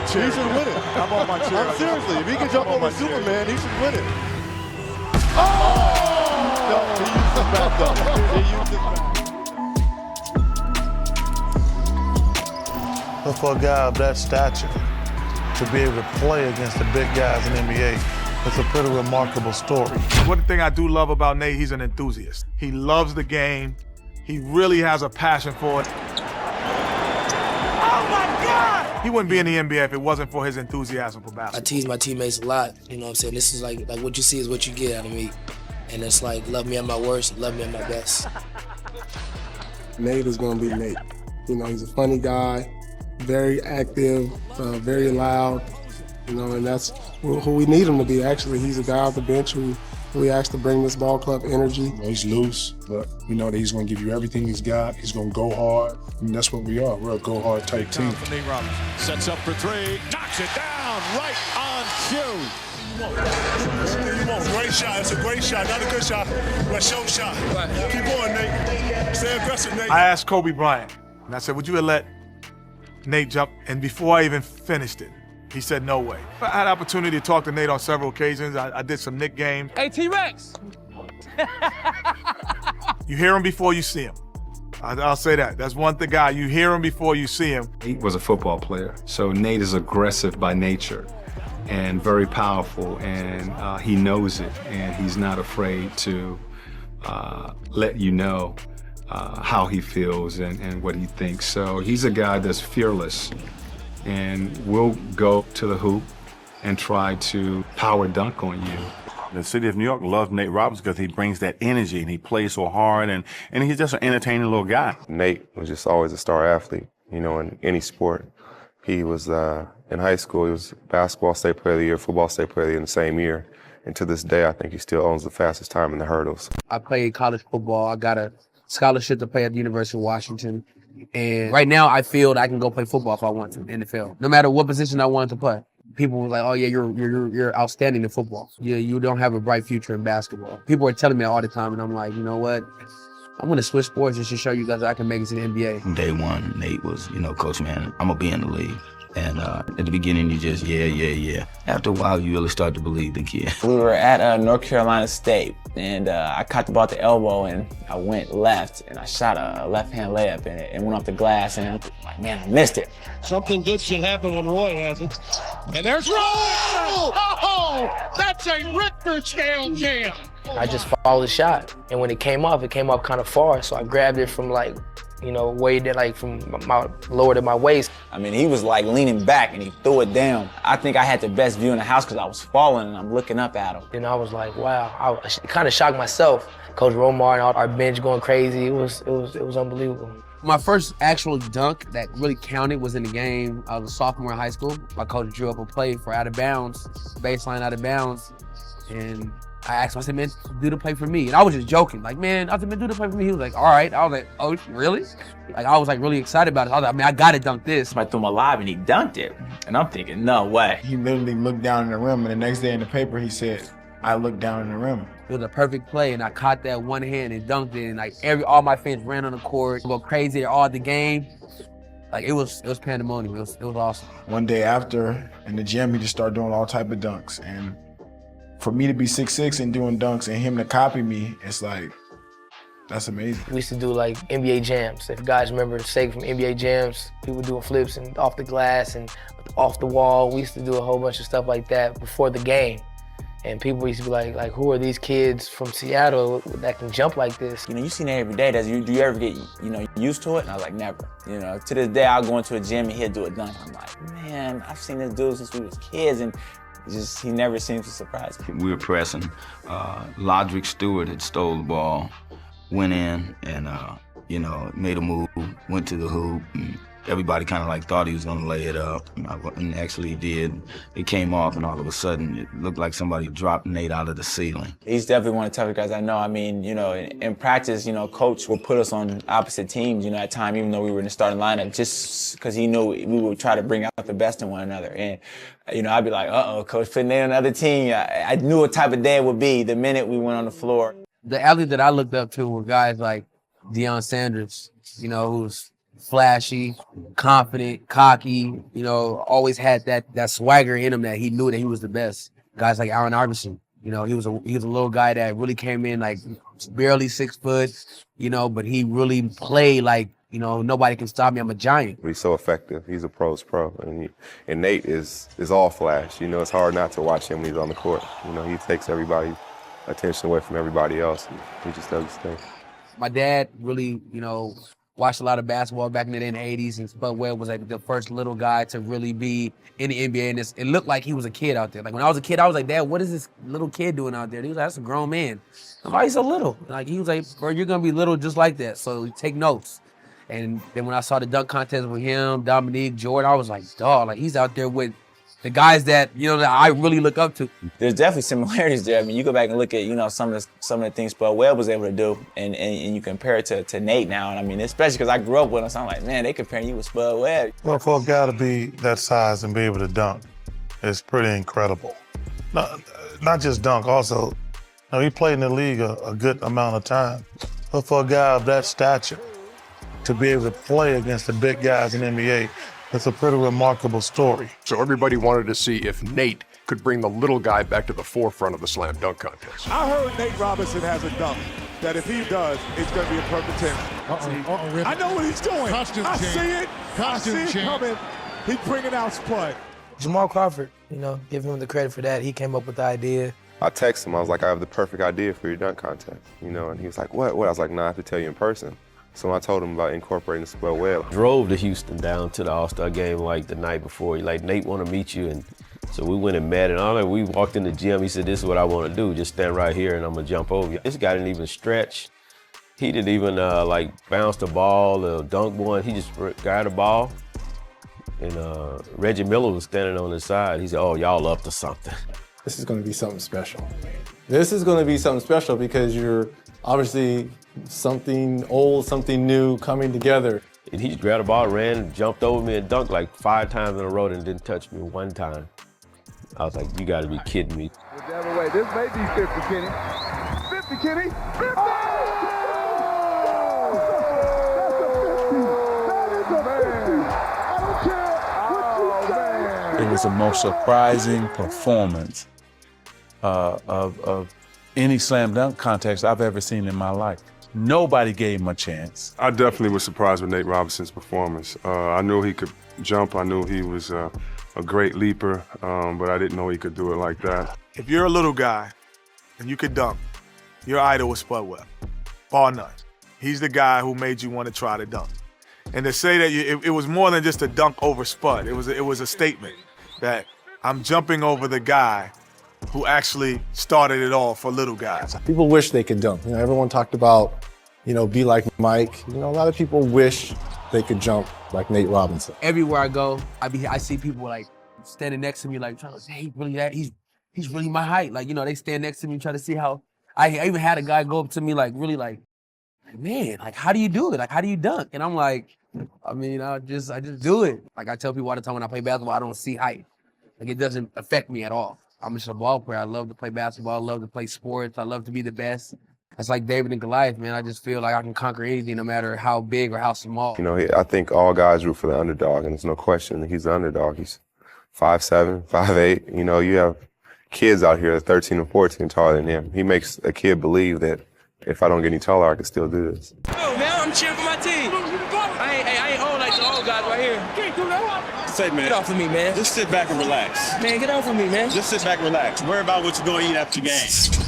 chair. He should win it. I'm on my chair. Seriously, if he can jump over Superman, he should win it. Oh! No, he used his back though. He used his back. But for a guy of that stature, to be able to play against the big guys in the NBA, it's a pretty remarkable story. One thing I do love about Nate, he's an enthusiast. He loves the game. He really has a passion for it. Oh my God! He wouldn't be in the NBA if it wasn't for his enthusiasm for basketball. I tease my teammates a lot, you know what I'm saying? This is like what you see is what you get out of me. And it's like, love me at my worst, love me at my best. Nate is gonna be Nate. You know, he's a funny guy, very active, very loud, you know, and that's who we need him to be, actually. He's a guy off the bench who we asked to bring this ball club energy. He's loose, but we know that he's going to give you everything he's got. He's going to go hard, and that's what we are. We're a go-hard type team. Nate Robinson sets up for three, knocks it down, right on cue. Great shot. It's a great shot. Not a good shot, but a show shot. Keep going, Nate. Stay aggressive, Nate. I asked Kobe Bryant, and I said, would you have let Nate jump? And before I even finished it, he said, no way. I had the opportunity to talk to Nate on several occasions. I did some Knick games. Hey, T-Rex! You hear him before you see him. I'll say that. That's one thing, guy. You hear him before you see him. Nate was a football player, so Nate is aggressive by nature and very powerful, and he knows it, and he's not afraid to let you know how he feels and what he thinks. So he's a guy that's fearless, and will go to the hoop and try to power dunk on you. The city of New York loves Nate Robinson because he brings that energy and he plays so hard, and he's just an entertaining little guy. Nate was just always a star athlete, you know, in any sport. He was, in high school, he was basketball state player of the year, football state player of the year in the same year. And to this day, I think he still owns the fastest time in the hurdles. I played college football. I got a scholarship to play at the University of Washington. And right now, I feel that I can go play football if I want to, NFL. No matter what position I wanted to play. People were like, oh yeah, you're outstanding in football. Yeah, you don't have a bright future in basketball. People are telling me all the time, and I'm like, you know what? I'm gonna switch sports just to show you guys I can make it to the NBA. From day one, Nate was, Coach, man, I'm gonna be in the league. And at the beginning, you just, yeah. After a while, you really start to believe the kid. We were at North Carolina State, and I caught the ball at the elbow, and I went left, and I shot a left-hand layup, and it went off the glass, and I'm like, man, I missed it. Something good should happen when Roy has it. And there's Roy! Oh, that's a Richter scale jam! I just followed the shot, and when it came off kind of far, so I grabbed it from way that from my lower to my waist. I mean, he was leaning back and he threw it down. I think I had the best view in the house because I was falling and I'm looking up at him. And I was like, wow, I kind of shocked myself. Coach Romar and all our bench going crazy. It was unbelievable. My first actual dunk that really counted was in the game. I was a sophomore in high school. My coach drew up a play for out of bounds, baseline out of bounds, and I asked him, I said, man, do the play for me. And I was just joking. Man, I said, man, do the play for me. He was like, all right. I was like, oh, really? I was really excited about it. I was like, man, I gotta dunk this. I threw my lob and he dunked it. And I'm thinking, no way. He literally looked down in the rim, and the next day in the paper, he said, I looked down in the rim. It was a perfect play, and I caught that one hand and dunked it, and all my fans ran on the court, go crazy all at the game. It was pandemonium. It was awesome. One day after, in the gym, he just started doing all type of dunks, and for me to be 6'6" and doing dunks and him to copy me, it's that's amazing. We used to do NBA jams. If you guys remember, say from NBA jams, people doing flips and off the glass and off the wall. We used to do a whole bunch of stuff like that before the game. And people used to be like, who are these kids from Seattle that can jump like this? You see that every day. Do you ever get, used to it? And I was like, never. To this day, I'll go into a gym and he'll do a dunk. I'm like, man, I've seen this dude since we was kids, and he never seems to surprise me. We were pressing. Lodrick Stewart had stole the ball, went in and, made a move, went to the hoop, and everybody kind of thought he was going to lay it up, and actually he did. It came off, and all of a sudden it looked like somebody dropped Nate out of the ceiling. He's definitely one of the toughest guys I know. I mean, in practice, coach would put us on opposite teams, at times, even though we were in the starting lineup, just because he knew we would try to bring out the best in one another. And, I'd be like, uh-oh, coach putting Nate on another team. I knew what type of day it would be the minute we went on the floor. The athletes that I looked up to were guys like Deion Sanders, who's flashy, confident, cocky, you know, always had that swagger in him that he knew that he was the best. Guys like Allen Iverson, you know, he was a little guy that really came in like barely 6 foot, you know, but he really played like, you know, nobody can stop me, I'm a giant. He's so effective. He's a pro's pro. And Nate is all flash. You know, it's hard not to watch him when he's on the court. You know, he takes everybody's attention away from everybody else. And he just does his thing. My dad really, you know, watched a lot of basketball back in the 80s, and Spud Webb was like the first little guy to really be in the NBA. And it looked like he was a kid out there. Like when I was a kid, I was like, Dad, what is this little kid doing out there? And he was like, that's a grown man. Why he's so little? Like he was like, bro, you're gonna be little just like that. So take notes. And then when I saw the dunk contest with him, Dominique, Jordan, I was like, dog, like he's out there with the guys that, you know, that I really look up to. There's definitely similarities there. I mean, you go back and look at, you know, some of the things Spud Webb was able to do, and you compare it to Nate now. And I mean, especially because I grew up with him, so I'm like, man, they comparing you with Spud Webb. Well, for a guy to be that size and be able to dunk, it's pretty incredible. Not just dunk, also, you know, he played in the league a good amount of time. But for a guy of that stature, to be able to play against the big guys in the NBA, it's a pretty remarkable story. So everybody wanted to see if Nate could bring the little guy back to the forefront of the slam dunk contest. I heard Nate Robinson has a dunk that if he does, it's going to be a perfect 10. I know what he's doing. I see it coming. He's bringing out Spud. Jamal Crawford, you know, give him the credit for that. He came up with the idea. I texted him. I was like, I have the perfect idea for your dunk contest. You know, and he was like, what? I was like, nah, I have to tell you in person. So I told him about incorporating the Spud Webb. Drove to Houston down to the All-Star game like the night before. Like, Nate want to meet you, and so we went and met, and all that. We walked in the gym. He said, this is what I want to do. Just stand right here, and I'm going to jump over you. This guy didn't even stretch. He didn't even, like, bounce the ball or dunk one. He just got the ball, and Reggie Miller was standing on his side. He said, oh, y'all up to something. This is going to be something special. This is going to be something special because you're obviously something old, something new coming together. And he just grabbed the ball, ran, jumped over me, and dunked like 5 times in a row and didn't touch me one time. I was like, you got to be kidding me. Whichever way, this may be 50, Kenny. 50, Kenny. 50! It was the most surprising performance of any slam dunk contest I've ever seen in my life. Nobody gave him a chance. I definitely was surprised with Nate Robinson's performance. I knew he could jump. I knew he was a great leaper, but I didn't know he could do it like that. If you're a little guy and you could dunk, your idol was Spud Webb, bar none. He's the guy who made you want to try to dunk. And to say that it was more than just a dunk over Spud, it was a statement that I'm jumping over the guy who actually started it all for little guys. People wish they could dunk. You know, everyone talked about, you know, be like Mike. You know, a lot of people wish they could jump like Nate Robinson. Everywhere I go, I see people like standing next to me, like trying to say, hey, he's really my height. Like, you know, they stand next to me, try to see how. I even had a guy go up to me, like really like, man, like how do you do it? Like how do you dunk? And I'm like, I mean, I just do it. Like I tell people all the time when I play basketball, I don't see height. Like it doesn't affect me at all. I'm just a ball player. I love to play basketball. I love to play sports. I love to be the best. It's like David and Goliath, man. I just feel like I can conquer anything, no matter how big or how small. You know, I think all guys root for the underdog, and there's no question he's the underdog. He's 5'7", 5'8". You know, you have kids out here that are 13 and 14 taller than him. He makes a kid believe that if I don't get any taller, I can still do this. Oh, man, I'm cheering for my team. I ain't old like the old guys right here. Can't do that. Say, man. Get off of me, man. Just sit back and relax. Man, get off of me, man. Just sit back and relax. Worry about what you're going to eat after the game.